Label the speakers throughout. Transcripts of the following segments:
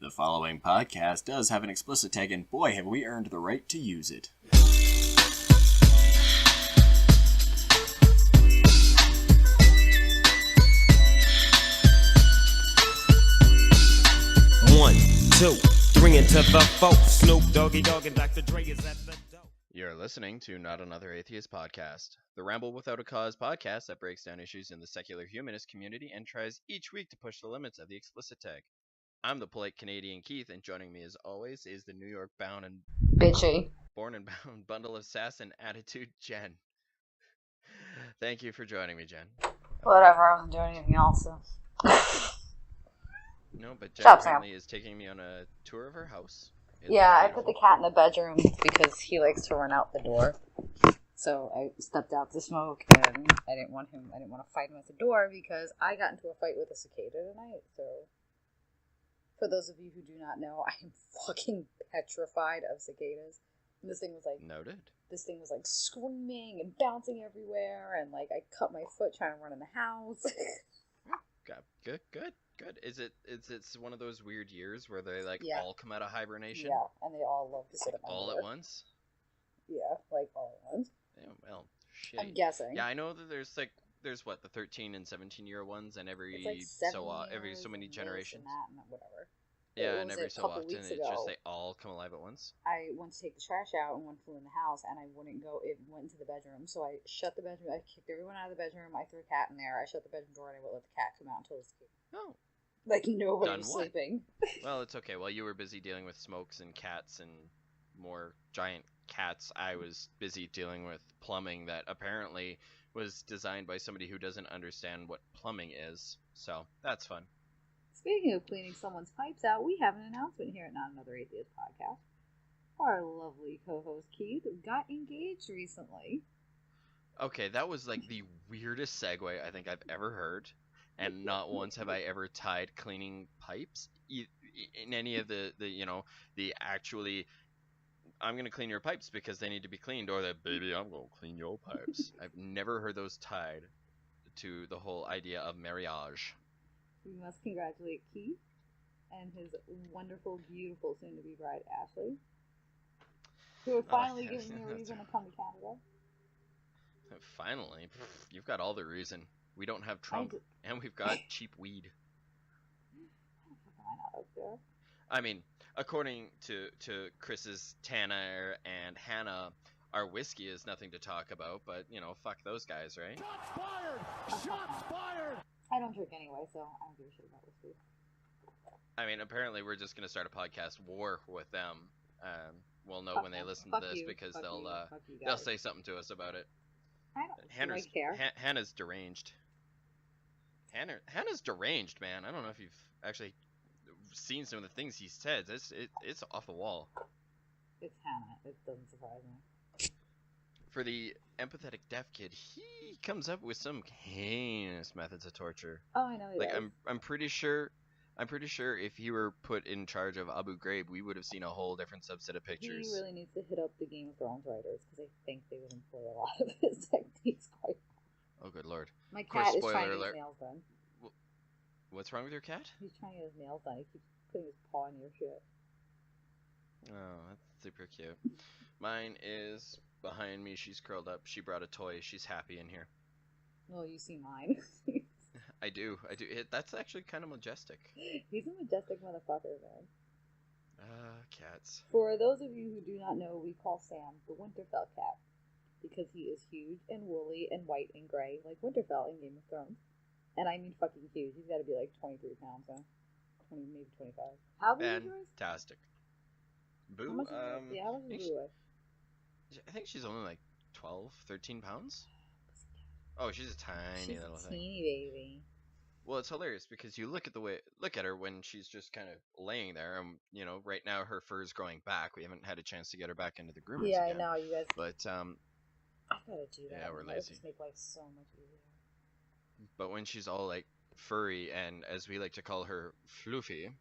Speaker 1: The following podcast does have an explicit tag, and boy, have we earned the right to use it.
Speaker 2: One, two, three into the four. Snoop Doggy Dogg and Dr. Dre is at the door.
Speaker 1: You're listening to Not Another Atheist Podcast, the Ramble Without a Cause podcast that breaks down issues in the secular humanist community and tries each week to push the limits of the explicit tag. I'm the polite Canadian Keith, and joining me as always is the New York bound and
Speaker 3: bitchy,
Speaker 1: born and bound bundle of sass and attitude, Jen. Thank you for joining me, Jen.
Speaker 3: Whatever, I wasn't doing anything else. So.
Speaker 1: No, but Jen
Speaker 3: Shop
Speaker 1: apparently is taking me on a tour of her house.
Speaker 3: Yeah, I put the cat in the bedroom because he likes to run out the door. So I stepped out to smoke, and I didn't want to fight him at the door because I got into a fight with a cicada tonight. So, for those of you who do not know, I am fucking petrified of cicadas. And this thing was like
Speaker 1: noted.
Speaker 3: This thing was like screaming and bouncing everywhere, and like I cut my foot trying to run in the house.
Speaker 1: Good. Is it one of those weird years where they all come out of hibernation?
Speaker 3: Yeah, and they all love to sit at my
Speaker 1: all
Speaker 3: door.
Speaker 1: At once?
Speaker 3: Yeah, like all at once.
Speaker 1: Yeah, well, shit.
Speaker 3: I'm guessing.
Speaker 1: Yeah, I know that there's the 13 and 17-year ones, and every so many generations.
Speaker 3: And whatever.
Speaker 1: Yeah, and every so often it's just they all come alive at once.
Speaker 3: I went to take the trash out, and one flew in the house, and I wouldn't go. It went into the bedroom, so I shut the bedroom. I kicked everyone out of the bedroom. I threw a cat in there. I shut the bedroom door, and I wouldn't let the cat come out until it escaped.
Speaker 1: Oh.
Speaker 3: Like nobody was sleeping.
Speaker 1: Well, it's okay. While you were busy dealing with smokes and cats and more giant cats, I was busy dealing with plumbing that apparently was designed by somebody who doesn't understand what plumbing is. So that's fun.
Speaker 3: Speaking of cleaning someone's pipes out, we have an announcement here at Not Another Atheist Podcast. Our lovely co-host Keith got engaged recently.
Speaker 1: Okay, that was like the weirdest segue I think I've ever heard. And not once have I ever tied cleaning pipes in any of the actually, I'm going to clean your pipes because they need to be cleaned, or that, baby, I'm going to clean your pipes. I've never heard those tied to the whole idea of marriage.
Speaker 3: We must congratulate Keith and his wonderful, beautiful soon-to-be bride, Ashley, who are finally giving me a reason to come to Canada.
Speaker 1: Finally? You've got all the reason. We don't have Trump, and we've got cheap weed. I mean, according to Chris's Tanner and Hannah, our whiskey is nothing to talk about, but, fuck those guys, right?
Speaker 2: Shots fired! Shots fired!
Speaker 3: I don't drink anyway, so I don't give a shit about whiskey.
Speaker 1: I mean, apparently we're just going to start a podcast war with them. We'll know when they listen to this because they'll say something to us about it.
Speaker 3: I don't care.
Speaker 1: Hannah's deranged. Hannah's deranged, man. I don't know if you've actually seen some of the things he says. It's off the wall.
Speaker 3: It's Hannah. It doesn't surprise me.
Speaker 1: For the empathetic deaf kid, he comes up with some heinous methods of torture.
Speaker 3: Oh, I know.
Speaker 1: I'm pretty sure if he were put in charge of Abu Ghraib, we would have seen a whole different subset of pictures.
Speaker 3: He really needs to hit up the Game of Thrones writers because I think they would employ a lot of his techniques quite well.
Speaker 1: Oh, good lord.
Speaker 3: My cat is trying to get his nails done.
Speaker 1: What's wrong with your cat?
Speaker 3: He's trying to get his nails done. He keeps putting his paw in your shit.
Speaker 1: Oh, that's super cute. Mine is behind me. She's curled up. She brought a toy. She's happy in here.
Speaker 3: Well, you see mine.
Speaker 1: I do. That's actually kind of majestic.
Speaker 3: He's a majestic motherfucker, man.
Speaker 1: Cats.
Speaker 3: For those of you who do not know, we call Sam the Winterfell cat because he is huge and woolly and white and gray, like Winterfell in Game of Thrones. And I mean fucking huge. He's got to be like 23 pounds, huh? 20, maybe 25. How big is yours?
Speaker 1: Fantastic. Boo?
Speaker 3: How much is Boo weigh?
Speaker 1: I think she's only like 12, 13 pounds. Oh, she's a tiny little thing.
Speaker 3: Teeny baby.
Speaker 1: Well, it's hilarious because you look at her when she's just kind of laying there, and right now her fur is growing back. We haven't had a chance to get her back into the groomers
Speaker 3: Yeah,
Speaker 1: again.
Speaker 3: I know, you guys.
Speaker 1: But
Speaker 3: I gotta do that.
Speaker 1: Yeah, we're
Speaker 3: lazy.
Speaker 1: lazy.
Speaker 3: Just make life so much easier.
Speaker 1: But when she's all like furry and, as we like to call her, floofy,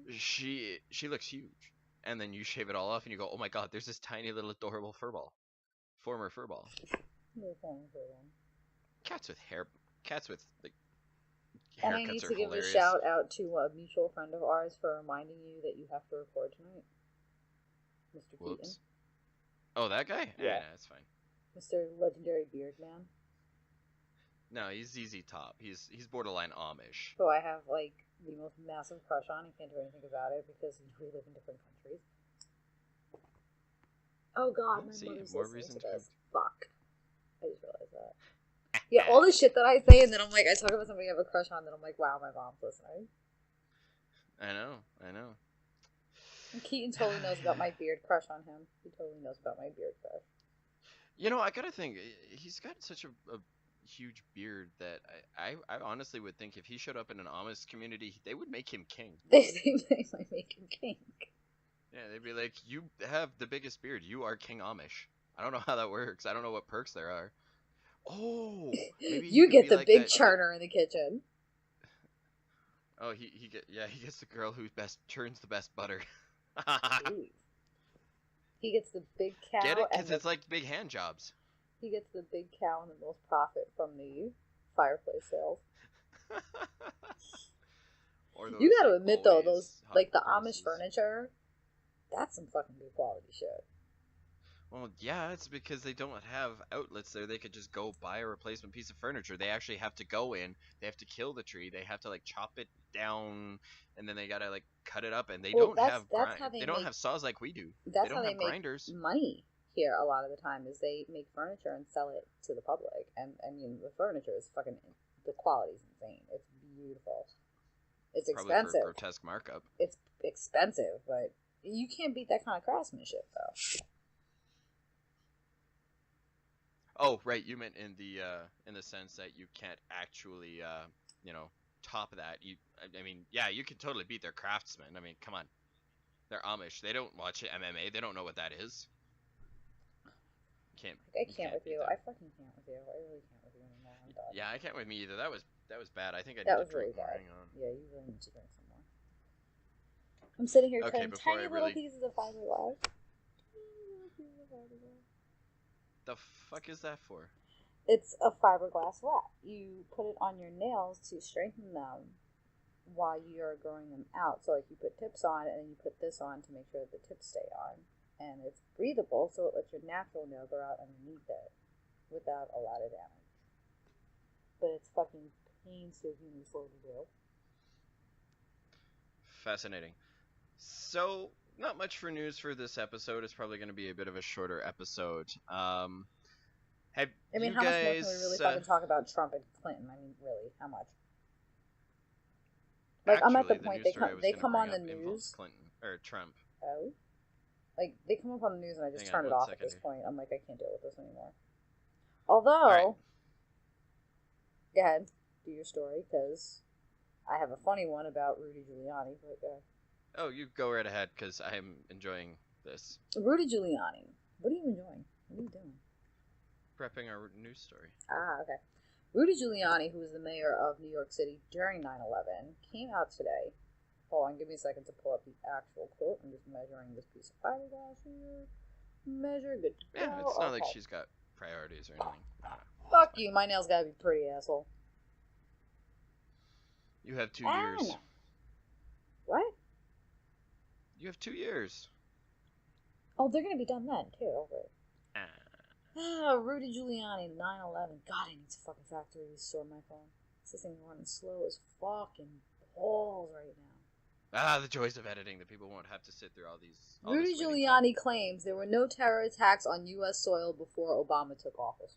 Speaker 1: she looks huge. And then you shave it all off and you go, oh my god, there's this tiny little adorable former furball. Cats with
Speaker 3: And I
Speaker 1: haircuts
Speaker 3: need
Speaker 1: are
Speaker 3: to give
Speaker 1: hilarious.
Speaker 3: a shout out to a mutual friend of ours for reminding you that you have to record tonight. Mr. Keaton.
Speaker 1: Whoops. Oh, that guy?
Speaker 3: Yeah.
Speaker 1: That's fine.
Speaker 3: Mr. Legendary Beard Man.
Speaker 1: No, he's ZZ Top. He's borderline Amish.
Speaker 3: Who I have, like, the most massive crush on. I can't do anything about it because we live in different countries. Oh god, my mother's listening to this. Fuck. I just realized that. Yeah, all the shit that I say, and then I'm like, I talk about somebody I have a crush on, then I'm like, wow, my mom's listening.
Speaker 1: I know.
Speaker 3: And Keaton totally knows about my beard crush on him. He totally knows about my beard crush.
Speaker 1: You know, I gotta think, he's got such a huge beard that I honestly would think if he showed up in an Amish community, they would make him king.
Speaker 3: They might make him king.
Speaker 1: Yeah, they'd be like, you have the biggest beard. You are King Amish. I don't know how that works. I don't know what perks there are. Oh, maybe
Speaker 3: you get the
Speaker 1: like
Speaker 3: big
Speaker 1: that...
Speaker 3: churner in the kitchen.
Speaker 1: Oh, he gets the girl who churns the best butter.
Speaker 3: He gets the big cow.
Speaker 1: Get it? Because it's like big hand jobs.
Speaker 3: He gets the big cow and the most profit from the fireplace sales. You gotta admit though, those like the Amish furniture, that's some fucking good quality shit.
Speaker 1: Well, yeah, it's because they don't have outlets there. They could just go buy a replacement piece of furniture. They actually have to go in. They have to kill the tree. They have to like chop it down, and then they gotta like cut it up. And they don't have they don't have saws like we do.
Speaker 3: That's
Speaker 1: they don't
Speaker 3: how
Speaker 1: have
Speaker 3: they
Speaker 1: grinders.
Speaker 3: make money here. A lot of the time is they make furniture and sell it to the public. And I mean, the furniture is fucking. The quality's insane. It's beautiful. It's
Speaker 1: Probably
Speaker 3: expensive.
Speaker 1: for a grotesque markup.
Speaker 3: It's expensive, but you can't beat that kind of craftsmanship, though.
Speaker 1: Oh, right. You meant in the sense that you can't actually, top that. I mean, yeah, you can totally beat their craftsmen. I mean, come on. They're Amish. They don't watch MMA. They don't know what that is.
Speaker 3: I can't with you. I fucking can't with you. I really can't with you anymore. I'm done.
Speaker 1: Yeah, I can't with me either. That was bad. I think I
Speaker 3: that
Speaker 1: need
Speaker 3: was
Speaker 1: to drink
Speaker 3: really
Speaker 1: more.
Speaker 3: bad.
Speaker 1: Hang on.
Speaker 3: Yeah, you really need to drink some more. I'm sitting here
Speaker 1: Okay,
Speaker 3: cutting
Speaker 1: before
Speaker 3: tiny
Speaker 1: I really...
Speaker 3: little pieces of fiberglass.
Speaker 1: The fuck is that for?
Speaker 3: It's a fiberglass wrap. You put it on your nails to strengthen them while you're growing them out. So like you put tips on and then you put this on to make sure that the tips stay on. And it's breathable, so it lets your natural nail grow out underneath it without a lot of damage. But it's fucking painstakingly slow to do.
Speaker 1: Fascinating. So, not much for news for this episode. It's probably going to be a bit of a shorter episode.
Speaker 3: How much more
Speaker 1: guys,
Speaker 3: can we really fucking talk about Trump and Clinton? I mean, really, how much? Like, I'm at the point they come on the news.
Speaker 1: Clinton or Trump.
Speaker 3: Oh, like they come up on the news and I just turn it off at this point. I'm like, I can't deal with this anymore. Although, go ahead, do your story because I have a funny one about Rudy Giuliani. But
Speaker 1: Oh, you go right ahead because I'm enjoying this.
Speaker 3: Rudy Giuliani, what are you enjoying? What are you doing?
Speaker 1: Prepping our news story.
Speaker 3: Ah, okay. Rudy Giuliani, who was the mayor of New York City during 9/11, came out today. Hold on, give me a second to pull up the actual quote. I'm just measuring this piece of fiberglass here. Measure, good to go.
Speaker 1: Yeah, it's not like she's got priorities or anything.
Speaker 3: Fuck you, my nails gotta be pretty, asshole.
Speaker 1: You have 2 years.
Speaker 3: What?
Speaker 1: You have 2 years.
Speaker 3: Oh, they're gonna be done then, too. Okay. Rudy Giuliani, 9/11. God, I need to fucking factory restore my phone. This thing running slow as fucking balls right now.
Speaker 1: The joys of editing. The people won't have to sit through all these.
Speaker 3: Rudy Giuliani claims there were no terror attacks on U.S. soil before Obama took office.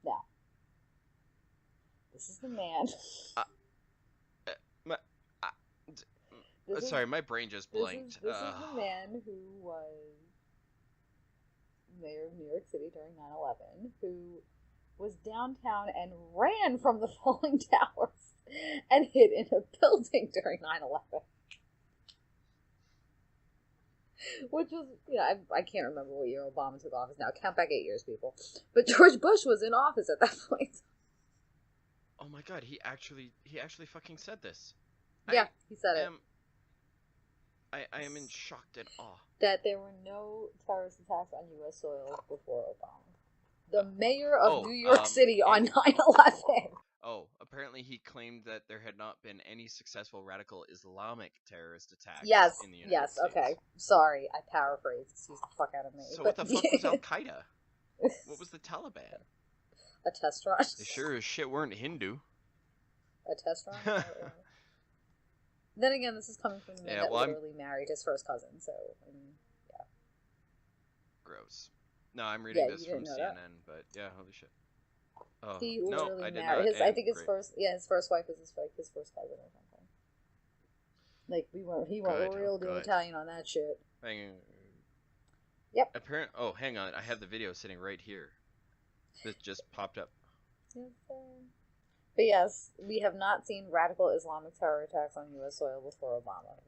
Speaker 3: Now, this is the man.
Speaker 1: Sorry, my brain just blanked.
Speaker 3: This is the man who was mayor of New York City during 9/11, who was downtown and ran from the falling towers and hid in a building during 9/11. Which was, I can't remember what year Obama took office now. Count back 8 years, people. But George Bush was in office at that point.
Speaker 1: Oh my god, he actually fucking said this.
Speaker 3: Yeah, he said it.
Speaker 1: I am in shock and awe.
Speaker 3: That there were no terrorist attacks on U.S. soil before Obama. The mayor of New York City on 9/11.
Speaker 1: Oh, apparently he claimed that there had not been any successful radical Islamic terrorist attacks
Speaker 3: Yes,
Speaker 1: in the United
Speaker 3: yes,
Speaker 1: States.
Speaker 3: okay. Sorry, I paraphrased. Excuse the fuck out of me.
Speaker 1: So
Speaker 3: but...
Speaker 1: what the fuck was Al Qaeda? What was the Taliban?
Speaker 3: A test run?
Speaker 1: They sure as shit weren't Hindu.
Speaker 3: A test run? Then again, this is coming from the man that literally married his first cousin, so, I mean, yeah.
Speaker 1: Gross. No, I'm reading this from CNN,
Speaker 3: that.
Speaker 1: but yeah, holy shit. Oh,
Speaker 3: He
Speaker 1: no,
Speaker 3: literally
Speaker 1: I did
Speaker 3: married
Speaker 1: not.
Speaker 3: his. I think his first wife was his first cousin or something. Like he went real deal Italian on that shit. Yep.
Speaker 1: Oh, hang on, I have the video sitting right here. This just popped up.
Speaker 3: Yes, sir. But yes, we have not seen radical Islamic terror attacks on U.S. soil before Obama.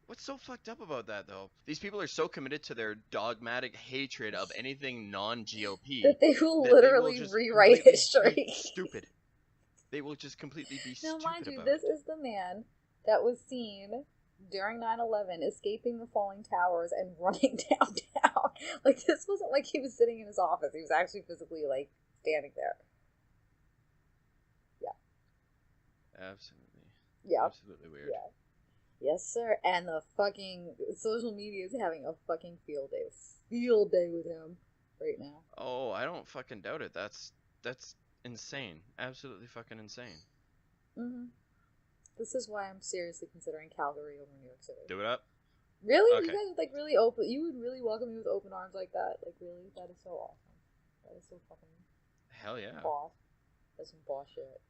Speaker 1: What's so fucked up about that, though? These people are so committed to their dogmatic hatred of anything non-GOP
Speaker 3: that they will literally rewrite history.
Speaker 1: Stupid. They will just completely be
Speaker 3: now,
Speaker 1: stupid
Speaker 3: mind you,
Speaker 1: about
Speaker 3: this
Speaker 1: it.
Speaker 3: is the man that was seen during 9/11 escaping the falling towers and running downtown. Like, this wasn't like he was sitting in his office. He was actually physically, like, standing there. Yeah.
Speaker 1: Absolutely.
Speaker 3: Yeah.
Speaker 1: Absolutely weird.
Speaker 3: Yeah. Yes, sir. And the fucking social media is having a fucking field day. Field day with him right now.
Speaker 1: Oh, I don't fucking doubt it. That's insane. Absolutely fucking insane.
Speaker 3: Mm-hmm. This is why I'm seriously considering Calgary over New York City.
Speaker 1: Do it up.
Speaker 3: Really?
Speaker 1: Okay.
Speaker 3: You guys are, like, really open. You would really welcome me with open arms like that? Like, really? That is so awesome. That is so fucking...
Speaker 1: Hell yeah.
Speaker 3: Boss. That's some boss shit.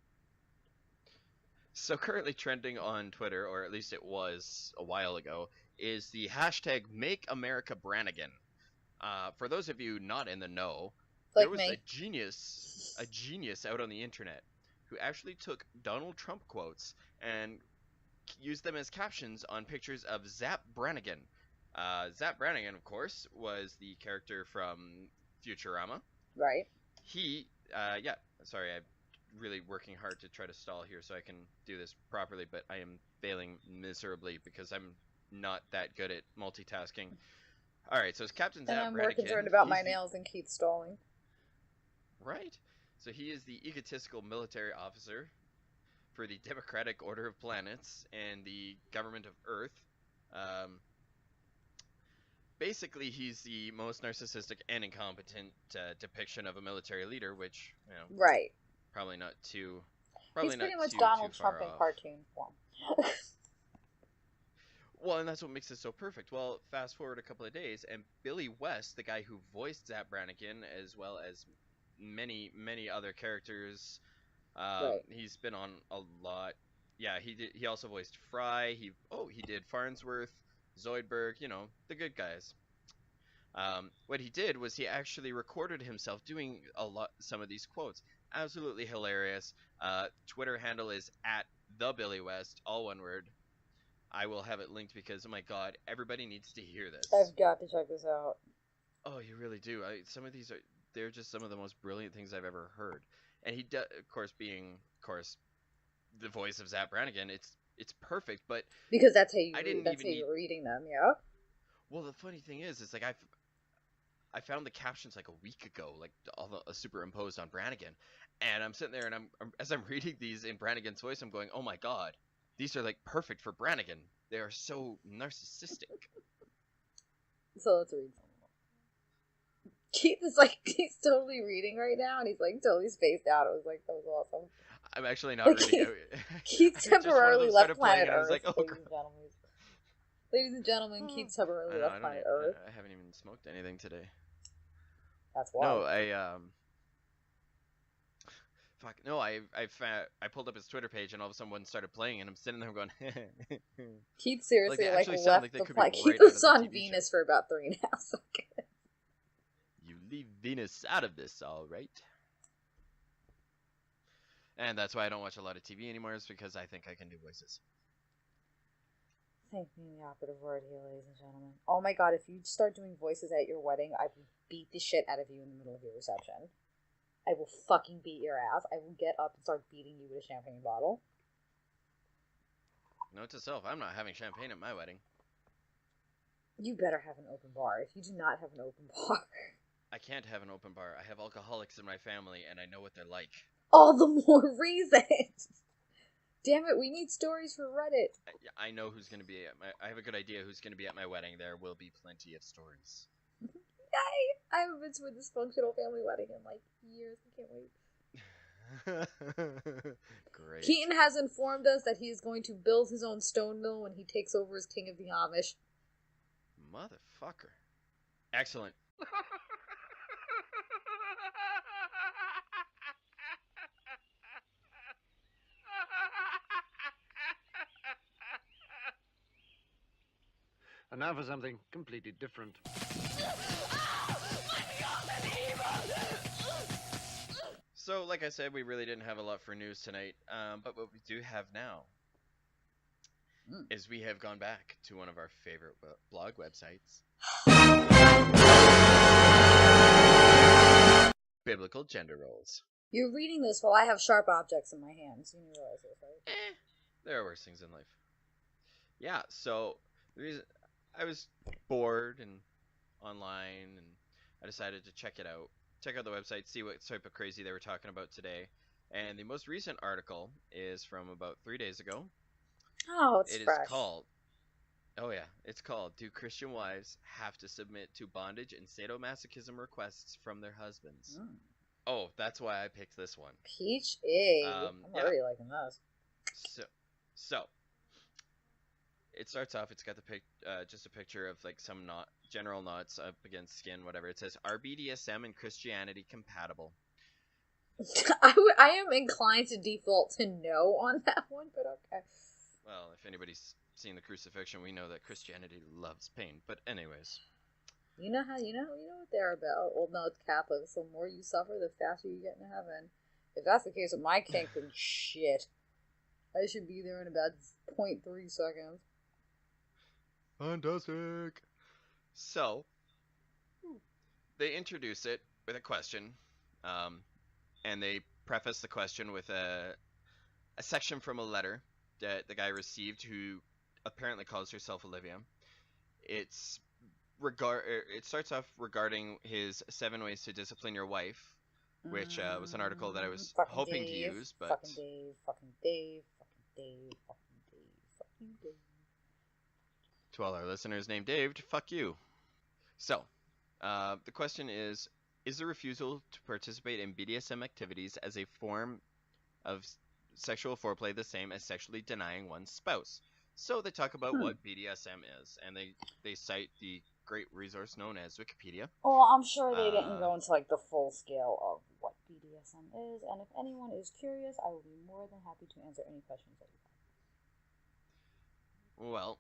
Speaker 1: So currently trending on Twitter, or at least it was a while ago, is the hashtag Make America Brannigan. For those of you not in the know,
Speaker 3: like
Speaker 1: there was
Speaker 3: me.
Speaker 1: a genius out on the internet who actually took Donald Trump quotes and used them as captions on pictures of Zap Brannigan. Zap Brannigan, of course, was the character from Futurama.
Speaker 3: Right.
Speaker 1: He, sorry, I'm really working hard to try to stall here so I can do this properly, but I am failing miserably because I'm not that good at multitasking. Alright, so it's Captain Zap Brannigan.
Speaker 3: And I'm more concerned about my nails and Keith stalling.
Speaker 1: Right? So he is the egotistical military officer for the Democratic Order of Planets and the Government of Earth. Basically, he's the most narcissistic and incompetent depiction of a military leader, which, you know,
Speaker 3: right.
Speaker 1: Probably not too.
Speaker 3: He's pretty much Donald Trump in cartoon form.
Speaker 1: Well, and that's what makes it so perfect. Well, fast forward a couple of days, and Billy West, the guy who voiced Zap Brannigan, as well as many, many other characters,
Speaker 3: right.
Speaker 1: He's been on a lot. Yeah, he did. He also voiced Fry. He did Farnsworth, Zoidberg. You know, the good guys. What he did was he actually recorded himself doing some of these quotes. Absolutely hilarious. Twitter handle is @TheBillyWest, all one word. I will have it linked because, oh my god, everybody needs to hear this.
Speaker 3: I've got to check this out.
Speaker 1: Oh, you really do. Some of these they're just some of the most brilliant things I've ever heard. And he does, of course, being, the voice of Zap Brannigan, it's perfect, but...
Speaker 3: Because that's how you're reading them, yeah?
Speaker 1: Well, the funny thing is like, I found the captions like a week ago, like all superimposed on Brannigan, and I'm sitting there and as I'm reading these in Brannigan's voice, I'm going, oh my god, these are like perfect for Brannigan. They are so narcissistic.
Speaker 3: So let's read some. Keith is like, he's totally reading right now, and he's like totally spaced out. It was like, that was awesome.
Speaker 1: I'm actually not reading.
Speaker 3: Keith temporarily left planet Earth,
Speaker 1: like, oh,
Speaker 3: ladies and gentlemen. Ladies and gentlemen, Keith temporarily left planet Earth.
Speaker 1: I haven't even smoked anything today.
Speaker 3: That's wild.
Speaker 1: No, I pulled up his Twitter page and all of a sudden one started playing and I'm sitting there going,
Speaker 3: Keith seriously
Speaker 1: left
Speaker 3: the planet. Keith was on Venus for about 3.5 seconds.
Speaker 1: You leave Venus out of this, all right. And that's why I don't watch a lot of TV anymore, is because I think I can do voices.
Speaker 3: Thank me, the operative word here, ladies and gentlemen. Oh my god, if you start doing voices at your wedding, I will beat the shit out of you in the middle of your reception. I will fucking beat your ass. I will get up and start beating you with a champagne bottle.
Speaker 1: Note to self, I'm not having champagne at my wedding.
Speaker 3: You better have an open bar. If you do not have an open bar...
Speaker 1: I can't have an open bar. I have alcoholics in my family, and I know what they're like.
Speaker 3: All the more reason. Damn it, we need stories for Reddit.
Speaker 1: I know who's gonna be at my. I have a good idea who's gonna be at my wedding. There will be plenty of stories.
Speaker 3: Yay! I haven't been to a dysfunctional family wedding in like years. I can't wait.
Speaker 1: Great.
Speaker 3: Keaton has informed us that he is going to build his own stone mill when he takes over as king of the Amish.
Speaker 1: Motherfucker. Excellent.
Speaker 4: And now for something completely different.
Speaker 1: So, like I said, we really didn't have a lot for news tonight, but what we do have now is we have gone back to one of our favorite blog websites. Biblical gender roles.
Speaker 3: You're reading this while I have sharp objects in my hands. You realize this, right?
Speaker 1: There are worse things in life. Yeah, so the reason I was bored and online, and I decided to check it out. Check out the website, see what type of crazy they were talking about today. And the most recent article is from about 3 days ago.
Speaker 3: Oh, it's fresh.
Speaker 1: It's called "Do Christian Wives Have to Submit to Bondage and Sadomasochism Requests from Their Husbands?" Oh, that's why I picked this one.
Speaker 3: Peach egg. I'm already liking this.
Speaker 1: So it starts off. It's got just a picture of like some general knots up against skin, whatever. It says, "Are BDSM and Christianity compatible?"
Speaker 3: I am inclined to default to no on that one, but okay.
Speaker 1: Well, if anybody's seen the crucifixion, we know that Christianity loves pain. But anyways,
Speaker 3: you know what they're about. Well, no, it's Catholics. The more you suffer, the faster you get into heaven. If that's the case with my kink, then shit, I should be there in about 0.3 seconds.
Speaker 1: Fantastic. So they introduce it with a question, and they preface the question with a section from a letter that the guy received, who apparently calls herself Olivia. It starts off regarding his 7 ways to discipline your wife, which was an article that I was hoping to use, but
Speaker 3: fucking Dave.
Speaker 1: To all our listeners named Dave, fuck you. So, the question is the refusal to participate in BDSM activities as a form of sexual foreplay the same as sexually denying one's spouse? So they talk about what BDSM is, and they cite the great resource known as Wikipedia.
Speaker 3: Well, I'm sure they didn't go into like the full scale of what BDSM is, and if anyone is curious, I will be more than happy to answer any questions that you have.
Speaker 1: Well,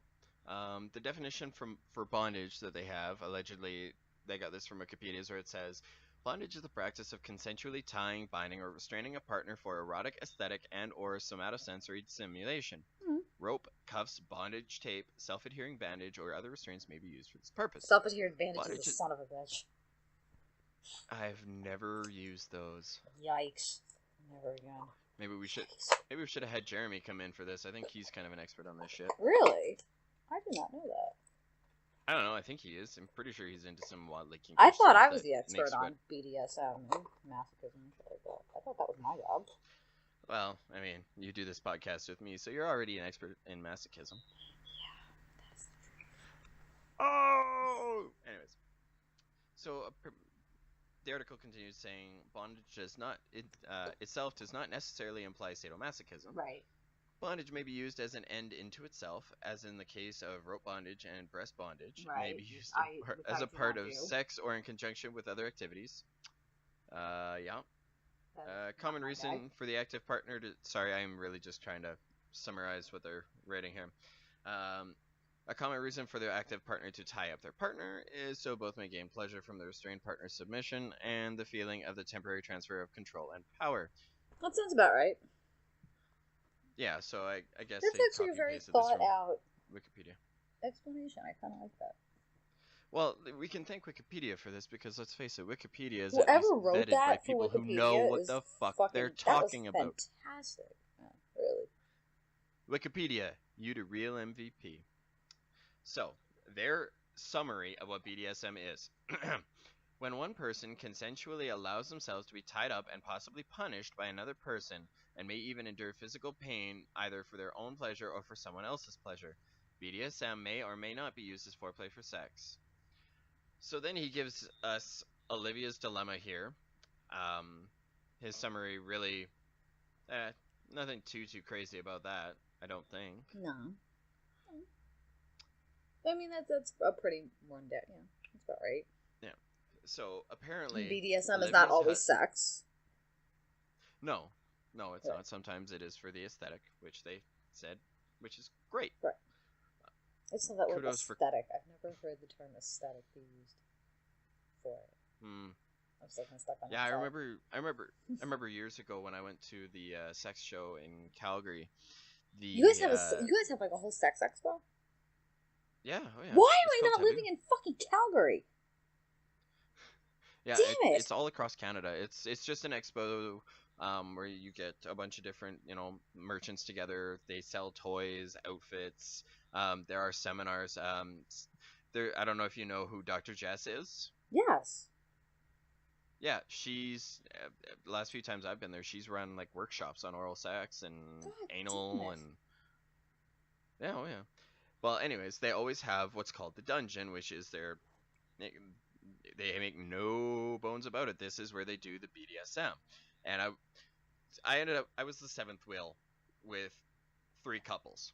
Speaker 1: the definition for bondage that they have, allegedly, they got this from Wikipedia, where it says, bondage is the practice of consensually tying, binding, or restraining a partner for erotic, aesthetic, and or somatosensory stimulation. Rope, cuffs, bondage, tape, self-adhering bandage, or other restraints may be used for this purpose.
Speaker 3: Self-adhering bandage is a son of a bitch.
Speaker 1: I've never used those.
Speaker 3: Yikes. Never again.
Speaker 1: Maybe we should have had Jeremy come in for this. I think he's kind of an expert on this shit.
Speaker 3: Really? I did not know that.
Speaker 1: I don't know. I think he is. I'm pretty sure he's into some wildly kinky
Speaker 3: I thought
Speaker 1: stuff
Speaker 3: I was
Speaker 1: that
Speaker 3: the expert
Speaker 1: makes
Speaker 3: on BDSM and masochism and shit like that. I thought that was my job.
Speaker 1: Well, I mean, you do this podcast with me, so you're already an expert in masochism.
Speaker 3: Yeah, that's the truth.
Speaker 1: Oh! Anyways. So, the article continues saying, bondage itself does not necessarily imply sadomasochism.
Speaker 3: Right.
Speaker 1: Bondage may be used as an end into itself, as in the case of rope bondage and breast bondage.
Speaker 3: Right.
Speaker 1: May be used as a part of sex or in conjunction with other activities. Yeah. Common reason for the active partner to... Sorry, I'm really just trying to summarize what they're writing here. A common reason for the active partner to tie up their partner is so both may gain pleasure from the restrained partner's submission and the feeling of the temporary transfer of control and power.
Speaker 3: That sounds about right.
Speaker 1: Yeah, so I guess
Speaker 3: that's actually a very thought out
Speaker 1: Wikipedia
Speaker 3: explanation. I kind of like that.
Speaker 1: Well, we can thank Wikipedia for this because let's face it, Wikipedia is
Speaker 3: whoever
Speaker 1: at least
Speaker 3: wrote
Speaker 1: vetted
Speaker 3: that
Speaker 1: by
Speaker 3: for
Speaker 1: people
Speaker 3: Wikipedia
Speaker 1: who know what the fuck they're talking
Speaker 3: that was
Speaker 1: about.
Speaker 3: Fantastic. Yeah, really.
Speaker 1: Wikipedia, you the real MVP. So, their summary of what BDSM is. When one person consensually allows themselves to be tied up and possibly punished by another person, and may even endure physical pain either for their own pleasure or for someone else's pleasure. BDSM may or may not be used as foreplay for sex. So then he gives us Olivia's dilemma here. His summary really, nothing too crazy about that, I don't think.
Speaker 3: No. I mean, that's a pretty worn down. Yeah, that's about right.
Speaker 1: Yeah. So apparently,
Speaker 3: BDSM is not always sex.
Speaker 1: No, it's
Speaker 3: Right.
Speaker 1: not. Sometimes it is for the aesthetic, which they said, which is great.
Speaker 3: Right. It's not that word
Speaker 1: Kudos for-
Speaker 3: aesthetic. I've never heard the term aesthetic be used for it. I'm still kind of stuck on that.
Speaker 1: Yeah, I remember years ago when I went to the sex show in Calgary.
Speaker 3: You guys have like a whole sex expo?
Speaker 1: Yeah, oh yeah.
Speaker 3: Why am
Speaker 1: It's
Speaker 3: I
Speaker 1: called
Speaker 3: not
Speaker 1: Taboo.
Speaker 3: living in fucking Calgary?
Speaker 1: Yeah,
Speaker 3: Damn it.
Speaker 1: It's all across Canada. It's just an expo where you get a bunch of different, merchants together. They sell toys, outfits. There are seminars. I don't know if you know who Dr. Jess is.
Speaker 3: Yes.
Speaker 1: Yeah, she's the last few times I've been there, she's run like workshops on oral sex and
Speaker 3: God
Speaker 1: anal
Speaker 3: damn it.
Speaker 1: and yeah, oh yeah. Well, anyways, they always have what's called the dungeon, which is they make no bones about it. This is where they do the BDSM. And I was the seventh wheel with 3 couples.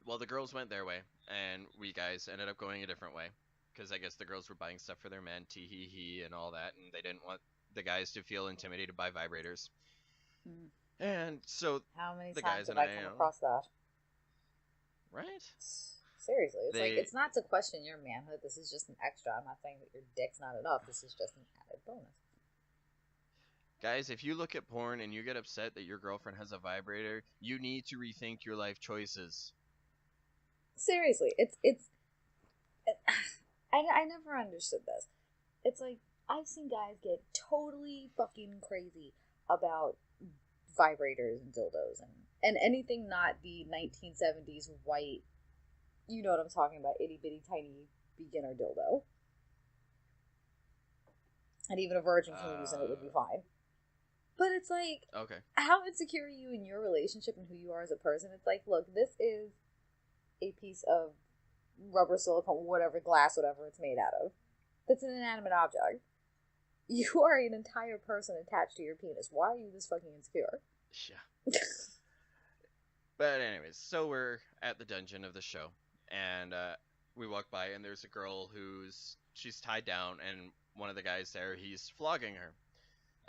Speaker 1: Well, the girls went their way, and we guys ended up going a different way. Because I guess the girls were buying stuff for their men, tee-hee-hee, and all that, and they didn't want the guys to feel intimidated by vibrators. And so
Speaker 3: How many
Speaker 1: the
Speaker 3: times
Speaker 1: guys
Speaker 3: have
Speaker 1: and
Speaker 3: I
Speaker 1: I,
Speaker 3: come across that?
Speaker 1: Right?
Speaker 3: Seriously, it's like,
Speaker 1: They-
Speaker 3: it's not to question your manhood. This is just an extra. I'm not saying that your dick's not enough. This is just an added bonus.
Speaker 1: Guys, if you look at porn and you get upset that your girlfriend has a vibrator, you need to rethink your life choices.
Speaker 3: Seriously, I never understood this. It's like, I've seen guys get totally fucking crazy about vibrators and dildos and anything not the 1970s white, you know what I'm talking about, itty bitty tiny beginner dildo. And even a virgin can use it, it would be fine. But it's like,
Speaker 1: Okay.
Speaker 3: how insecure are you in your relationship and who you are as a person? It's like, look, this is a piece of rubber, silicone, whatever, glass, whatever it's made out of. That's an inanimate object. You are an entire person attached to your penis. Why are you this fucking insecure?
Speaker 1: Yeah. But anyways, so we're at the dungeon of the show, and we walk by, and there's a girl she's tied down, and one of the guys there, he's flogging her.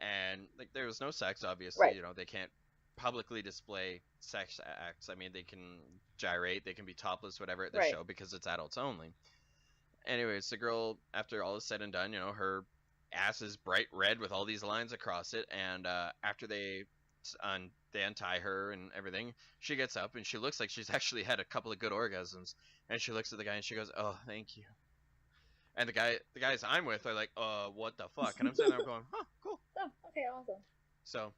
Speaker 1: And like, there was no sex, obviously.
Speaker 3: Right.
Speaker 1: They can't publicly display sex acts. I mean, they can gyrate, they can be topless, whatever, at the
Speaker 3: Right.
Speaker 1: show, because it's adults only. Anyways, the girl, after all is said and done, her ass is bright red with all these lines across it, and after they untie her and everything, she gets up and she looks like she's actually had a couple of good orgasms, and she looks at the guy and she goes, "Oh, thank you." And the guys I'm with are like, what the fuck?" And I'm sitting there going, "Huh, cool."
Speaker 3: Oh, okay, awesome.
Speaker 1: So,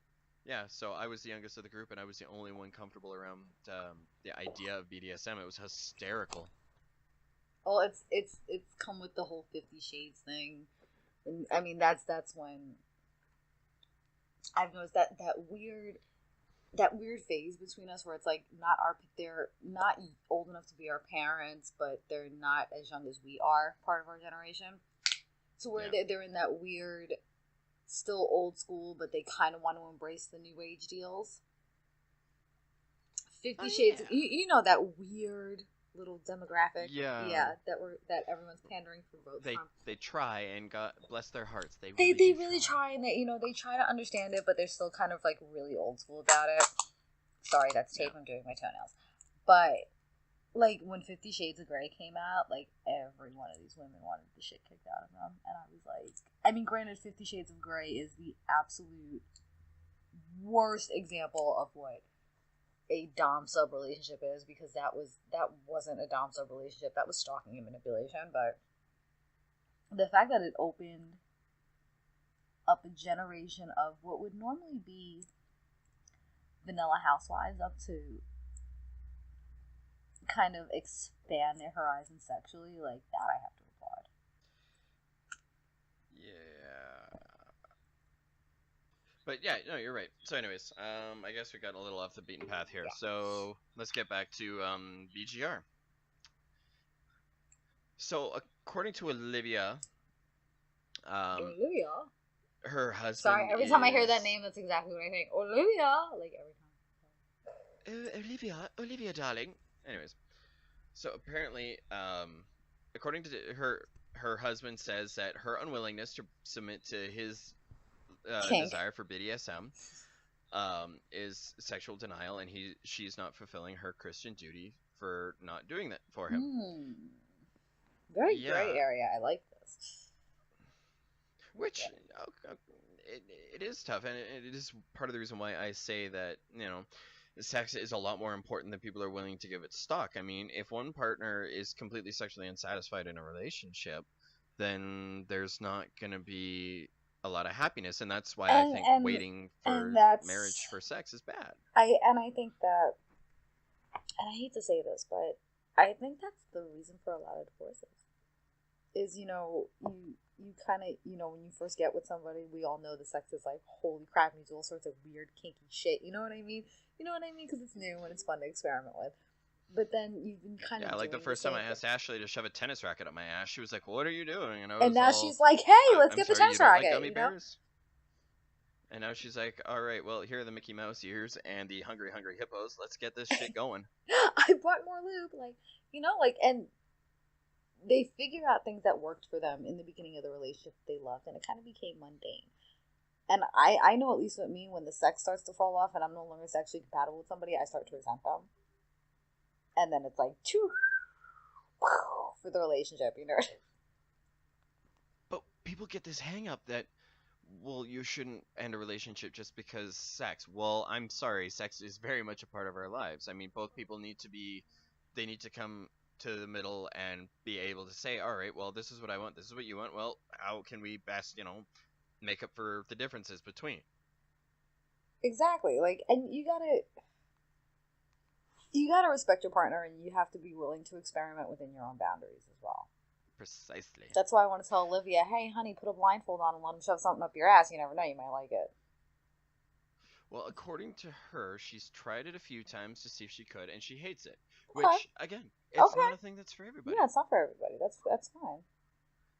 Speaker 1: yeah, so I was the youngest of the group, and I was the only one comfortable around the idea of BDSM. It was hysterical.
Speaker 3: Well, it's come with the whole 50 Shades thing. And, I mean, that's when I've noticed that weird phase between us where it's like they're not old enough to be our parents, but they're not as young as we are, part of our generation. So where they're in that weird, still old school, but they kind of want to embrace the new age deals. 50 Shades,
Speaker 1: yeah.
Speaker 3: you know that weird little demographic,
Speaker 1: Yeah.
Speaker 3: that everyone's pandering for votes from.
Speaker 1: They try, and God bless their hearts, they
Speaker 3: They
Speaker 1: really
Speaker 3: really try, and they try to understand it, but they're still kind of like really old school about it. Sorry, that's tape. I'm doing my toenails. But like when 50 Shades of Grey came out, like every one of these women wanted the shit kicked out of them, and I was like, I mean, granted, 50 Shades of Grey is the absolute worst example of what a dom sub relationship is, because that wasn't a dom sub relationship, that was stalking and manipulation. But the fact that it opened up a generation of what would normally be vanilla housewives up to kind of expand their horizons sexually, like that, I have to applaud.
Speaker 1: But yeah, no, you're right. So, anyways, I guess we got a little off the beaten path here. So let's get back to BGR. So, according to Olivia,
Speaker 3: Olivia.
Speaker 1: her husband.
Speaker 3: Sorry, every time I hear that name, that's exactly what I think. Olivia, like every time.
Speaker 1: Olivia, darling. Anyways, so apparently, according to her husband says that her unwillingness to submit to his desire for BDSM is sexual denial, and she's not fulfilling her Christian duty for not doing that for him.
Speaker 3: Very gray area. I like this.
Speaker 1: Which it is tough, and it is part of the reason why I say that, sex is a lot more important than people are willing to give it stock. I mean, if one partner is completely sexually unsatisfied in a relationship, then there's not going to be a lot of happiness, and that's why I think waiting for marriage for sex is bad.
Speaker 3: I think that, and I hate to say this, but I think that's the reason for a lot of divorces. Is, you kind of, when you first get with somebody, we all know the sex is like, holy crap, and you do all sorts of weird, kinky shit. You know what I mean? Because it's new and it's fun to experiment with. But then you've been kind of
Speaker 1: like the first time I asked Ashley to shove a tennis racket up my ass, she was like, "What are you doing?"
Speaker 3: And now she's like, "Hey, let's get the tennis racket."
Speaker 1: Like gummy bears? And now she's like, "All right, well, here are the Mickey Mouse ears and the hungry hippos. Let's get this shit going."
Speaker 3: I bought more lube, and they figure out things that worked for them in the beginning of the relationship they loved, and it kind of became mundane. And I know, at least with me, when the sex starts to fall off and I'm no longer sexually compatible with somebody, I start to resent them. And then it's like, for the relationship,
Speaker 1: But people get this hang up that, well, you shouldn't end a relationship just because sex. Well, I'm sorry, sex is very much a part of our lives. I mean, both people need to come to the middle and be able to say, all right, well, this is what I want, this is what you want. Well, how can we best, make up for the differences between?
Speaker 3: Exactly. And you gotta respect your partner, and you have to be willing to experiment within your own boundaries as well.
Speaker 1: Precisely.
Speaker 3: That's why I want to tell Olivia, hey, honey, put a blindfold on and let him shove something up your ass. You never know, you might like it.
Speaker 1: Well, according to her, she's tried it a few times to see if she could, and she hates it.
Speaker 3: Okay.
Speaker 1: Which, again, it's not a thing that's for everybody.
Speaker 3: Yeah, it's not for everybody. That's fine.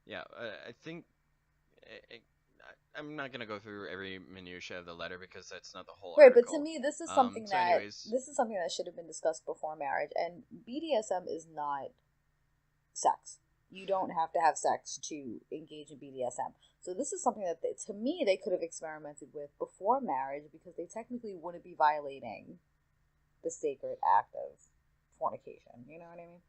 Speaker 1: Yeah, I think... I'm not gonna go through every minutia of the letter because that's not the whole article.
Speaker 3: But to me, this is something this is something that should have been discussed before marriage. And BDSM is not sex. You don't have to have sex to engage in BDSM. So this is something that, to me, they could have experimented with before marriage, because they technically wouldn't be violating the sacred act of fornication. You know what I mean?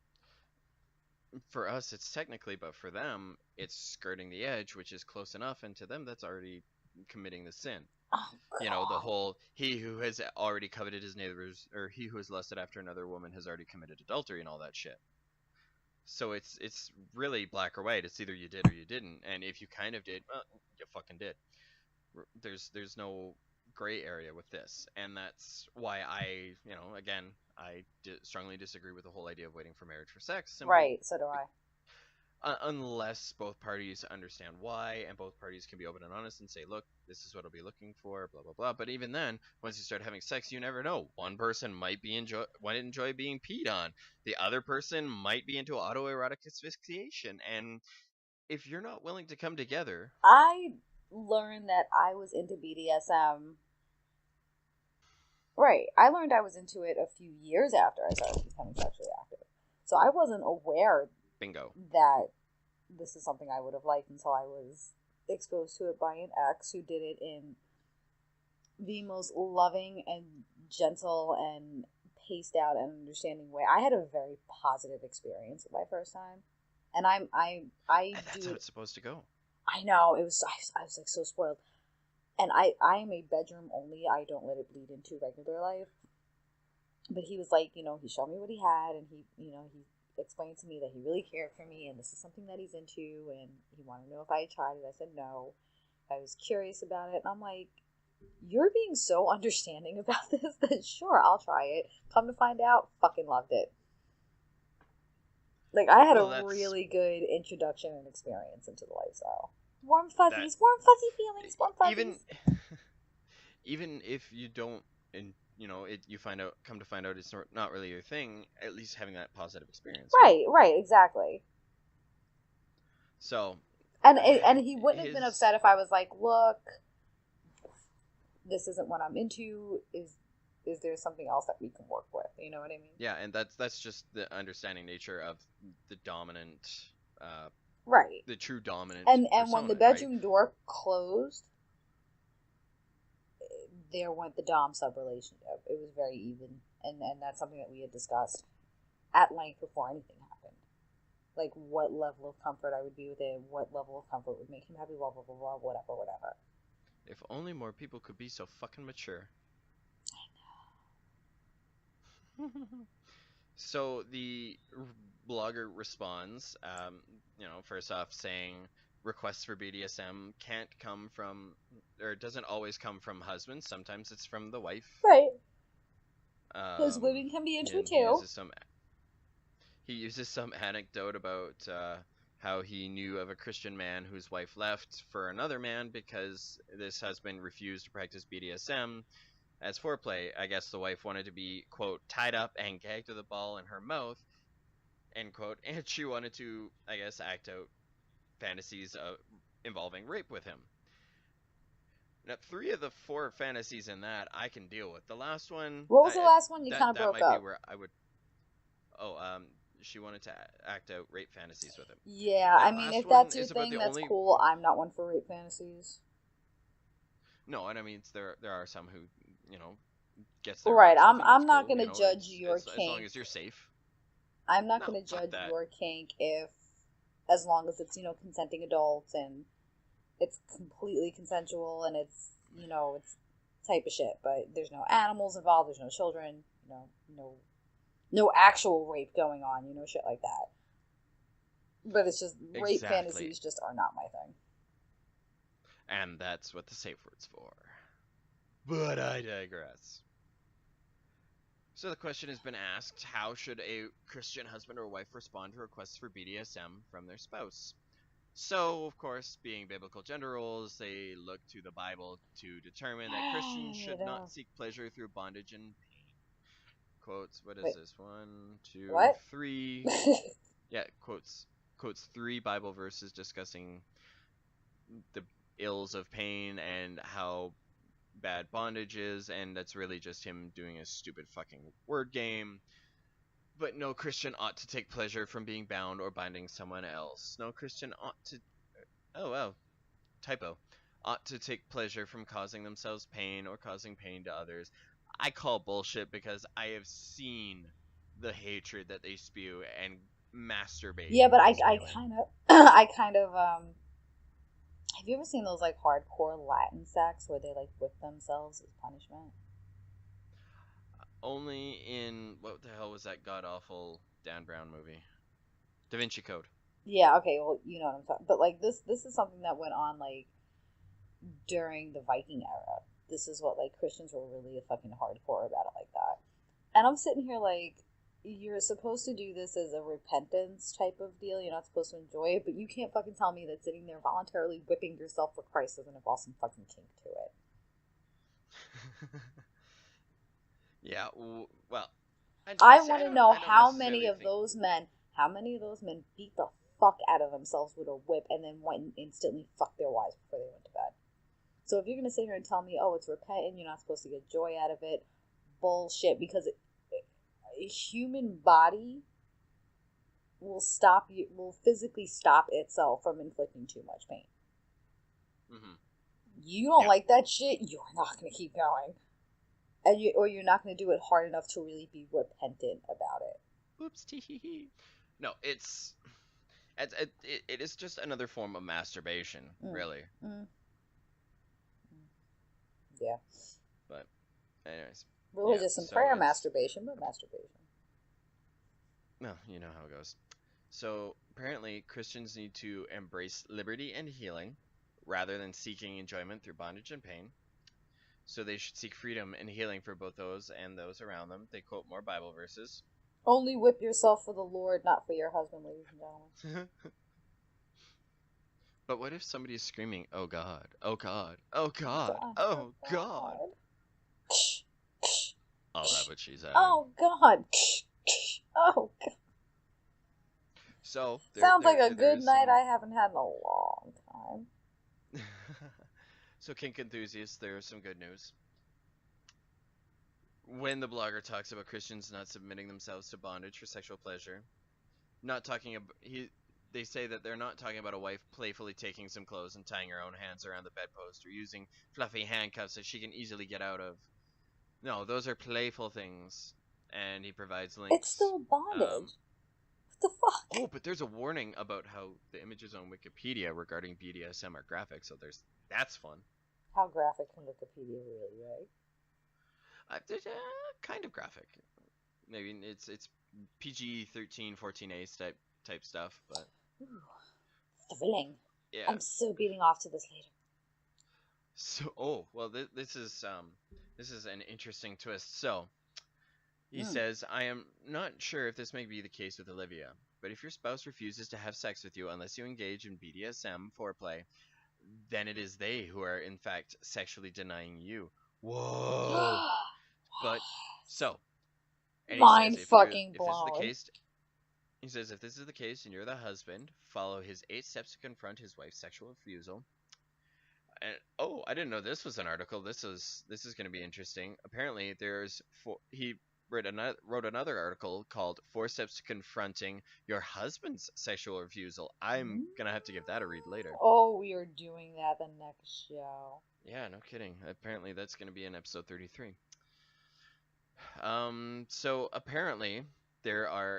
Speaker 1: For us, it's technically, but for them, it's skirting the edge, which is close enough, and to them, that's already committing the sin.
Speaker 3: Oh, God.
Speaker 1: The whole, he who has already coveted his neighbor's, or he who has lusted after another woman has already committed adultery and all that shit. So it's really black or white. It's either you did or you didn't, and if you kind of did, well, you fucking did. There's no gray area with this, and that's why I strongly disagree with the whole idea of waiting for marriage for sex.
Speaker 3: Right, so do I.
Speaker 1: Unless both parties understand why, and both parties can be open and honest and say, look, this is what I'll be looking for, blah, blah, blah. But even then, once you start having sex, you never know. One person might enjoy being peed on. The other person might be into autoerotic asphyxiation. And if you're not willing to come together...
Speaker 3: I learned that I was into BDSM... Right. I learned I was into it a few years after I started becoming sexually active. So I wasn't aware...
Speaker 1: Bingo.
Speaker 3: That this is something I would have liked until I was exposed to it by an ex who did it in the most loving and gentle and paced out and understanding way. I had a very positive experience my first time, and
Speaker 1: that's how it's supposed to go.
Speaker 3: I know, it was. I was like so spoiled, and I am a bedroom only. I don't let it bleed into regular life. But he was like, he showed me what he had, and he explained to me that he really cared for me, and this is something that he's into, and he wanted to know if I had tried it. I said no. I was curious about it, and I'm like, you're being so understanding about this that sure, I'll try it. Come to find out, fucking loved it. Like, I had a really good introduction and experience into the lifestyle. Warm fuzzy feelings, warm fuzzies.
Speaker 1: even if you don't, and you come to find out it's not really your thing, at least having that positive experience.
Speaker 3: Right, exactly.
Speaker 1: So,
Speaker 3: and he wouldn't have been upset if I was like, look, this isn't what I'm into. Is there something else that we can work with? You know what I mean?
Speaker 1: Yeah, and that's just the understanding nature of the dominant,
Speaker 3: right?
Speaker 1: The true dominant.
Speaker 3: And
Speaker 1: persona,
Speaker 3: when the bedroom door closed, there went the dom sub relationship. It was very even, and that's something that we had discussed at length before anything happened. Like what level of comfort I would be with him, what level of comfort would make him happy, blah blah blah blah, whatever.
Speaker 1: If only more people could be so fucking mature. I know. So the blogger responds, first off saying requests for BDSM can't come from, or doesn't always come from husbands. Sometimes it's from the wife.
Speaker 3: Right. Because women can be into it too.
Speaker 1: He uses some anecdote about how he knew of a Christian man whose wife left for another man because this husband refused to practice BDSM as foreplay. I guess the wife wanted to be, quote, tied up and gagged with a ball in her mouth, end quote, and she wanted to, I guess, act out fantasies involving rape with him. Now, 3 of the 4 fantasies in that I can deal with. The last one...
Speaker 3: What was the last one? You kind of broke up.
Speaker 1: That might be where I would... she wanted to act out rape fantasies with him.
Speaker 3: Yeah, I mean, if that's your thing, that's cool. I'm not one for rape fantasies.
Speaker 1: No, and I mean, there are some who, gets their
Speaker 3: right. I'm not going to judge your kink.
Speaker 1: As long as you're safe.
Speaker 3: I'm not going to judge your kink as long as it's, consenting adults and it's completely consensual and it's, it's type of shit. But there's no animals involved. There's no children. No actual rape going on. Shit like that. But it's just rape fantasies just are not my thing.
Speaker 1: And that's what the safe word's for. But I digress. So the question has been asked, how should a Christian husband or wife respond to requests for BDSM from their spouse? So, of course, being biblical gender roles, they look to the Bible to determine that Christians should not seek pleasure through bondage and pain. Quotes, what is this? 1, 2, 3. Yeah, quotes 3 Bible verses discussing the ills of pain and how bad bondage is, and that's really just him doing a stupid fucking word game. But no Christian ought to take pleasure from being bound or binding someone else. No Christian ought to... typo. Ought to take pleasure from causing themselves pain or causing pain to others. I call bullshit because I have seen the hatred that they spew and masturbate.
Speaker 3: Yeah, but I kind of have you ever seen those like hardcore Latin sects where they like whip themselves as punishment?
Speaker 1: Only in, what the hell was that god awful Dan Brown movie? Da Vinci Code.
Speaker 3: Yeah, okay, well, you know what I'm talking. But like this is something that went on like during the Viking era. This is what like Christians were really fucking hardcore about it like that. And I'm sitting here like, you're supposed to do this as a repentance type of deal. You're not supposed to enjoy it, but you can't fucking tell me that sitting there voluntarily whipping yourself for Christ doesn't involve some fucking kink to it.
Speaker 1: Yeah, well,
Speaker 3: I want to know how many of those men beat the fuck out of themselves with a whip and then went and instantly fucked their wives before they went to bed. So if you're going to sit here and tell me, oh, it's repentant, you're not supposed to get joy out of it, bullshit, because a human body will physically stop itself from inflicting too much pain. Mm-hmm. You don't like that shit, you're not going to keep going. Or you're not going to do it hard enough to really be repentant about it.
Speaker 1: Oops, tee. No, it is just another form of masturbation, really. Mm.
Speaker 3: Yeah.
Speaker 1: But, anyways.
Speaker 3: Religious and prayer masturbation, but masturbation.
Speaker 1: No, you know how it goes. So, apparently, Christians need to embrace liberty and healing, rather than seeking enjoyment through bondage and pain. So they should seek freedom and healing for both those and those around them. They quote more Bible verses.
Speaker 3: Only whip yourself for the Lord, not for your husband, ladies and gentlemen.
Speaker 1: But what if somebody is screaming, oh God, oh God, oh God, oh God? I'll have what she's having.
Speaker 3: Oh God. Oh God.
Speaker 1: So
Speaker 3: Sounds like a good
Speaker 1: there's
Speaker 3: night
Speaker 1: some-
Speaker 3: I haven't had in a long time.
Speaker 1: So kink enthusiasts, there's some good news. When the blogger talks about Christians not submitting themselves to bondage for sexual pleasure, not talking about they say that they're not talking about a wife playfully taking some clothes and tying her own hands around the bedpost or using fluffy handcuffs that she can easily get out of. No, those are playful things, and he provides links.
Speaker 3: It's still bondage. What the fuck?
Speaker 1: Oh, but there's a warning about how the images on Wikipedia regarding BDSM are graphic, so that's fun.
Speaker 3: How graphic can Wikipedia really, right?
Speaker 1: Kind of graphic. Maybe it's PG 13, 14A type stuff, but
Speaker 3: Ooh, thrilling.
Speaker 1: yeah.
Speaker 3: I'm so beating off to this later.
Speaker 1: So, this is an interesting twist. So, he says, I am not sure if this may be the case with Olivia, but if your spouse refuses to have sex with you unless you engage in BDSM foreplay, then it is they who are in fact sexually denying you. Whoa! But so, and he
Speaker 3: Mind
Speaker 1: says,
Speaker 3: fucking
Speaker 1: if this is the
Speaker 3: blown.
Speaker 1: case, he says if this is the case and you're the husband, follow his 8 steps to confront his wife's sexual refusal. And I didn't know this was an article. This is going to be interesting. Apparently, he wrote another article called 4 Steps to Confronting Your Husband's Sexual Refusal. I'm gonna have to give that a read later.
Speaker 3: Oh, we are doing that the next show.
Speaker 1: Yeah, no kidding. Apparently, that's gonna be in episode 33. So apparently the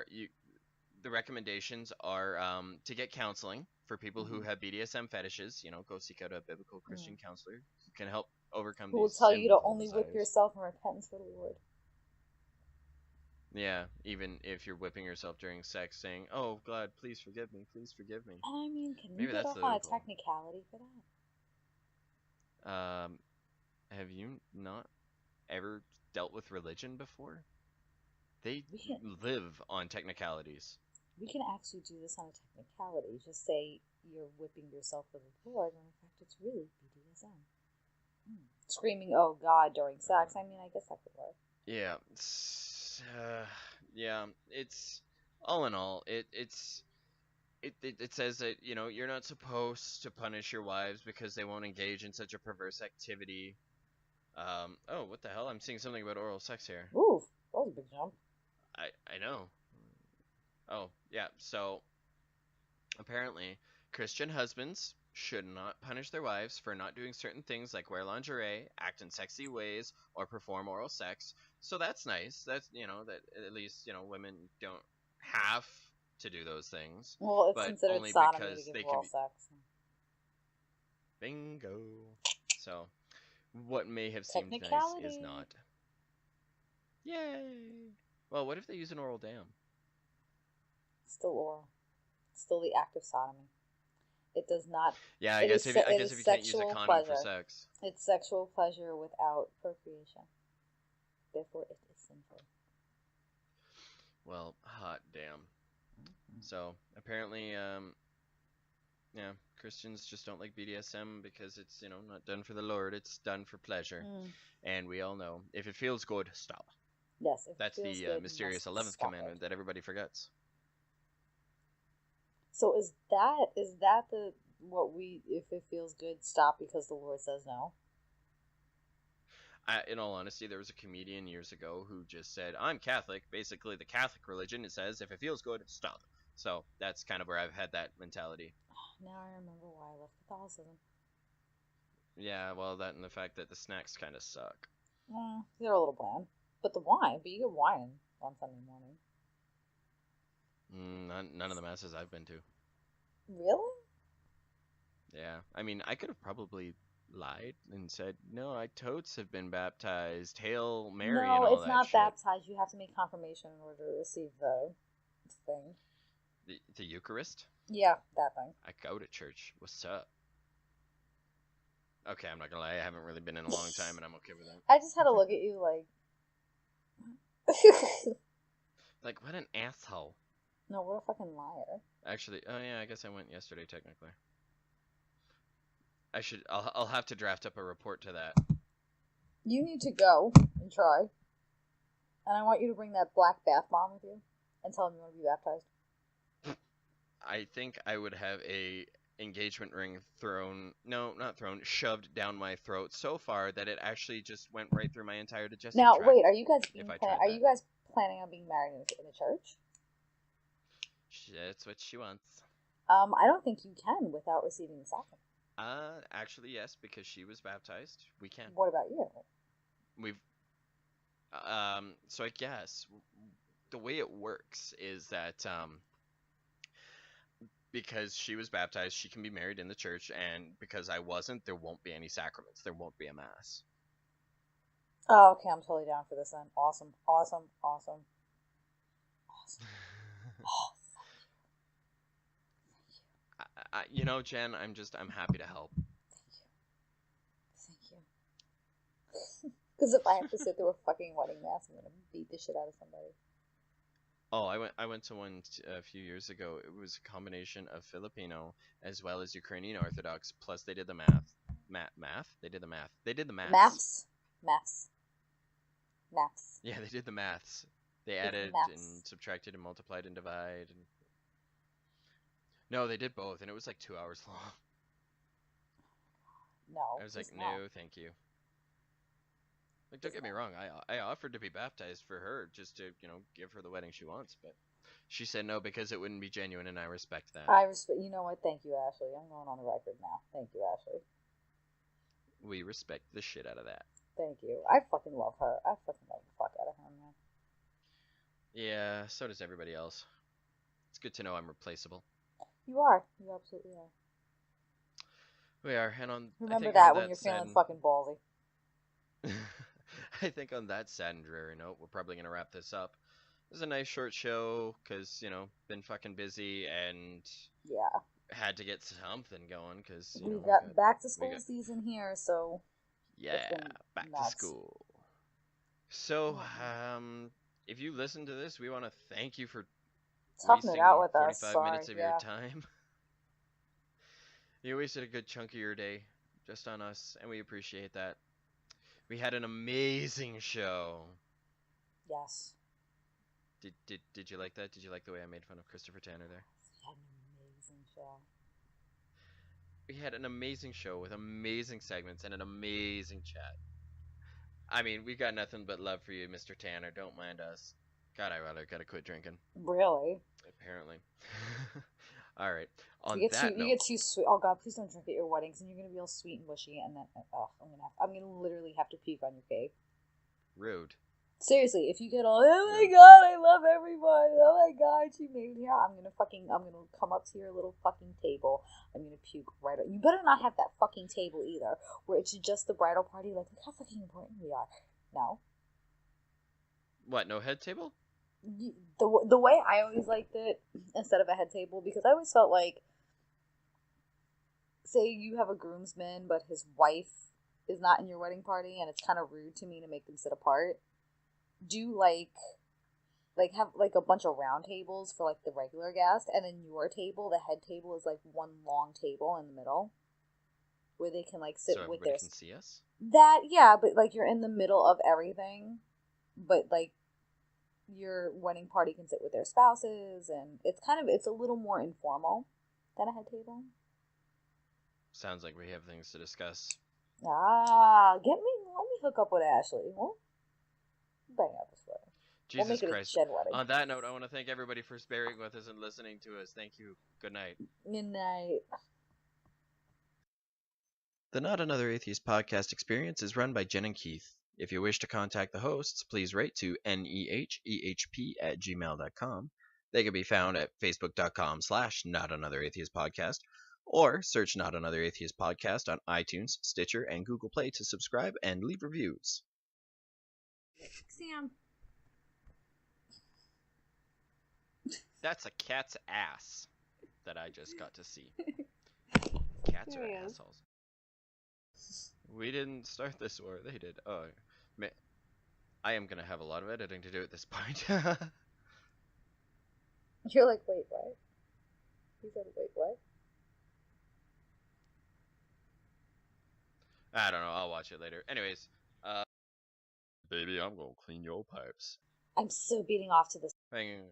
Speaker 1: recommendations are to get counseling for people who have BDSM fetishes. Go seek out a biblical Christian counselor who can help overcome
Speaker 3: Who will
Speaker 1: these
Speaker 3: tell you to
Speaker 1: sinful
Speaker 3: only whip
Speaker 1: desires.
Speaker 3: yourself in repentance for the Lord.
Speaker 1: Yeah, even if you're whipping yourself during sex, saying, "Oh God, please forgive me, please forgive me."
Speaker 3: And I mean, can you
Speaker 1: Maybe
Speaker 3: get
Speaker 1: that's
Speaker 3: off
Speaker 1: the
Speaker 3: on a
Speaker 1: loophole.
Speaker 3: technicality for that?
Speaker 1: Have you not ever dealt with religion before? They live on technicalities.
Speaker 3: We can actually do this on a technicality. Just say you're whipping yourself for the Lord, when in fact it's really BDSM. Screaming, "Oh God," during sex. I mean, I guess that could work.
Speaker 1: Yeah, it's all in all, it says that you're not supposed to punish your wives because they won't engage in such a perverse activity. Oh, what the hell? I'm seeing something about oral sex here.
Speaker 3: Ooh, that was a big jump.
Speaker 1: I know. Oh, yeah. So apparently, Christian husbands should not punish their wives for not doing certain things like wear lingerie, act in sexy ways, or perform oral sex. So that's nice. That's that at least women don't have to do those things.
Speaker 3: Well, it's
Speaker 1: but
Speaker 3: considered
Speaker 1: only
Speaker 3: sodomy
Speaker 1: because
Speaker 3: to
Speaker 1: they
Speaker 3: give
Speaker 1: can
Speaker 3: oral
Speaker 1: be...
Speaker 3: sex.
Speaker 1: Bingo. So what may have seemed nice is not. Yay! Well, what if they use an oral dam?
Speaker 3: Still oral. Still the act of sodomy. It does not.
Speaker 1: Yeah, I
Speaker 3: it
Speaker 1: guess
Speaker 3: is
Speaker 1: if
Speaker 3: se- it
Speaker 1: you
Speaker 3: is
Speaker 1: can't use a
Speaker 3: sexual
Speaker 1: condom for
Speaker 3: pleasure.
Speaker 1: sex.
Speaker 3: It's sexual pleasure without procreation. Therefore, it is sinful.
Speaker 1: Well, hot damn. So apparently, yeah, Christians just don't like BDSM because it's not done for the Lord. It's done for pleasure, and we all know if it feels good, stop.
Speaker 3: Yes, if
Speaker 1: That's
Speaker 3: it feels
Speaker 1: the
Speaker 3: good,
Speaker 1: mysterious
Speaker 3: you must
Speaker 1: 11th
Speaker 3: stop
Speaker 1: commandment
Speaker 3: it.
Speaker 1: that everybody forgets.
Speaker 3: So is that the what we if it feels good, stop because the Lord says no?
Speaker 1: In all honesty, there was a comedian years ago who just said, "I'm Catholic." Basically, the Catholic religion, it says if it feels good, stop. So that's kind of where I've had that mentality.
Speaker 3: Now I remember why I left Catholicism.
Speaker 1: Yeah, well, that and the fact that the snacks kind of suck.
Speaker 3: They're a little bland, but you get wine on Sunday morning.
Speaker 1: None of the masses I've been to.
Speaker 3: Really?
Speaker 1: Yeah, I mean, I could have probably lied and said, no, I totes have been baptized, Hail Mary, and all
Speaker 3: No, it's
Speaker 1: that
Speaker 3: not
Speaker 1: shit.
Speaker 3: baptized. You have to make confirmation in order to receive the thing.
Speaker 1: The Eucharist?
Speaker 3: Yeah, that thing.
Speaker 1: I go to church. What's up? Okay, I'm not gonna lie, I haven't really been in a long time, and I'm okay with that.
Speaker 3: I just had to look at you like...
Speaker 1: Like, what an asshole.
Speaker 3: No, what a fucking liar.
Speaker 1: Actually, oh yeah, I guess I went yesterday, technically. I'll have to draft up a report to that.
Speaker 3: You need to go and try. And I want you to bring that black bath bomb with you and tell him you want to be baptized.
Speaker 1: I think I would have a engagement ring shoved down my throat so far that it actually just went right through my entire digestive
Speaker 3: Now,
Speaker 1: tract.
Speaker 3: wait, are you guys
Speaker 1: Tried
Speaker 3: you guys planning on being married in the church?
Speaker 1: That's what she wants.
Speaker 3: I don't think you can without receiving the sacrament.
Speaker 1: Actually, yes, because she was baptized. We can.
Speaker 3: What about you?
Speaker 1: We've, so I guess the way it works is that, because she was baptized, she can be married in the church, and because I wasn't, there won't be any sacraments. There won't be a mass.
Speaker 3: Oh, okay, I'm totally down for this then. Awesome.
Speaker 1: Jen, I'm happy to help.
Speaker 3: Thank you. Because if I have to sit through a fucking wedding mass, I'm gonna beat the shit out of somebody.
Speaker 1: Oh, I went to one a few years ago. It was a combination of Filipino as well as Ukrainian Orthodox. Plus, they did the math. Math? They did the math. They did the maths.
Speaker 3: Maths.
Speaker 1: Yeah, they did the maths. They added and subtracted and multiplied and divided. And... No, they did both, and it was like 2 hours long.
Speaker 3: No.
Speaker 1: I was like, no, thank you. Like, don't get me wrong. I offered to be baptized for her just to, give her the wedding she wants, but she said no because it wouldn't be genuine, and I respect that.
Speaker 3: You know what? Thank you, Ashley. I'm going on the record now. Thank you, Ashley.
Speaker 1: We respect the shit out of that.
Speaker 3: Thank you. I fucking love her. I fucking love the fuck out of her, man.
Speaker 1: Yeah, so does everybody else. It's good to know I'm replaceable.
Speaker 3: You are. You absolutely are.
Speaker 1: We are, and
Speaker 3: remember that when you're feeling fucking ballsy.
Speaker 1: I think on that sad and dreary note, we're probably going to wrap this up. It was a nice short show, because, been fucking busy, and had to get something going, because,
Speaker 3: we got back to school season here, so...
Speaker 1: Yeah, back to school. So, if you listen to this, we want to thank you for
Speaker 3: toughing it out with us.
Speaker 1: 45 minutes of your time. You wasted a good chunk of your day just on us, and we appreciate that. We had an amazing show.
Speaker 3: Yes.
Speaker 1: Did you like that? Did you like the way I made fun of Christopher Tanner there?
Speaker 3: We had an amazing show.
Speaker 1: We had an amazing show with amazing segments and an amazing chat. I mean, we got nothing but love for you, Mr. Tanner. Don't mind us. God, I rather gotta quit drinking.
Speaker 3: Really?
Speaker 1: Apparently. All right.
Speaker 3: You get too sweet. Oh God, please don't drink at your weddings, and you're gonna be all sweet and bushy, and then I'm gonna literally have to puke on your cake.
Speaker 1: Rude.
Speaker 3: Seriously, if you get all, oh my God, I love everybody. Oh my God, she made me. I'm gonna come up to your little fucking table. I'm gonna puke right up. You better not have that fucking table either, where it's just the bridal party. Like, look how fucking important we are. No.
Speaker 1: What? No head table?
Speaker 3: The way I always liked it instead of a head table, because I always felt like, say you have a groomsman but his wife is not in your wedding party, and it's kind of rude to me to make them sit apart. Do have like a bunch of round tables for like the regular guest, and then your table, the head table, is like one long table in the middle where they can like sit with their.
Speaker 1: So everybody can see us.
Speaker 3: But like you're in the middle of everything, but like your wedding party can sit with their spouses, and it's a little more informal than a head table.
Speaker 1: Sounds like we have things to discuss.
Speaker 3: Let me hook up with Ashley. We'll bang out this wedding.
Speaker 1: Jesus
Speaker 3: we'll make
Speaker 1: Christ.
Speaker 3: It a shed wedding.
Speaker 1: On that note, I want to thank everybody for bearing with us and listening to us. Thank you. Good night.
Speaker 3: Good night.
Speaker 1: The Not Another Atheist Podcast experience is run by Jen and Keith. If you wish to contact the hosts, please write to nehehp@gmail.com. They can be found at facebook.com/Not Another Atheist Podcast, or search Not Another Atheist Podcast on iTunes, Stitcher, and Google Play to subscribe and leave reviews.
Speaker 3: Sam.
Speaker 1: That's a cat's ass that I just got to see. Cats are assholes. We didn't start this war, they did. Oh, man. I am gonna have a lot of editing to do at this point.
Speaker 3: You're like, wait, what? He said, wait, what?
Speaker 1: I don't know, I'll watch it later. Anyways, baby, I'm gonna clean your pipes.
Speaker 3: I'm so beating off to this.
Speaker 1: Hang-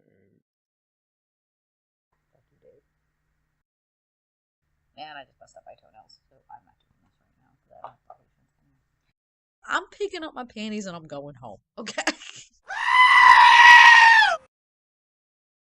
Speaker 3: And I just messed up my toenails, so I'm not doing this right now because I don't have the patience anymore. I'm picking up my panties and I'm going home. Okay.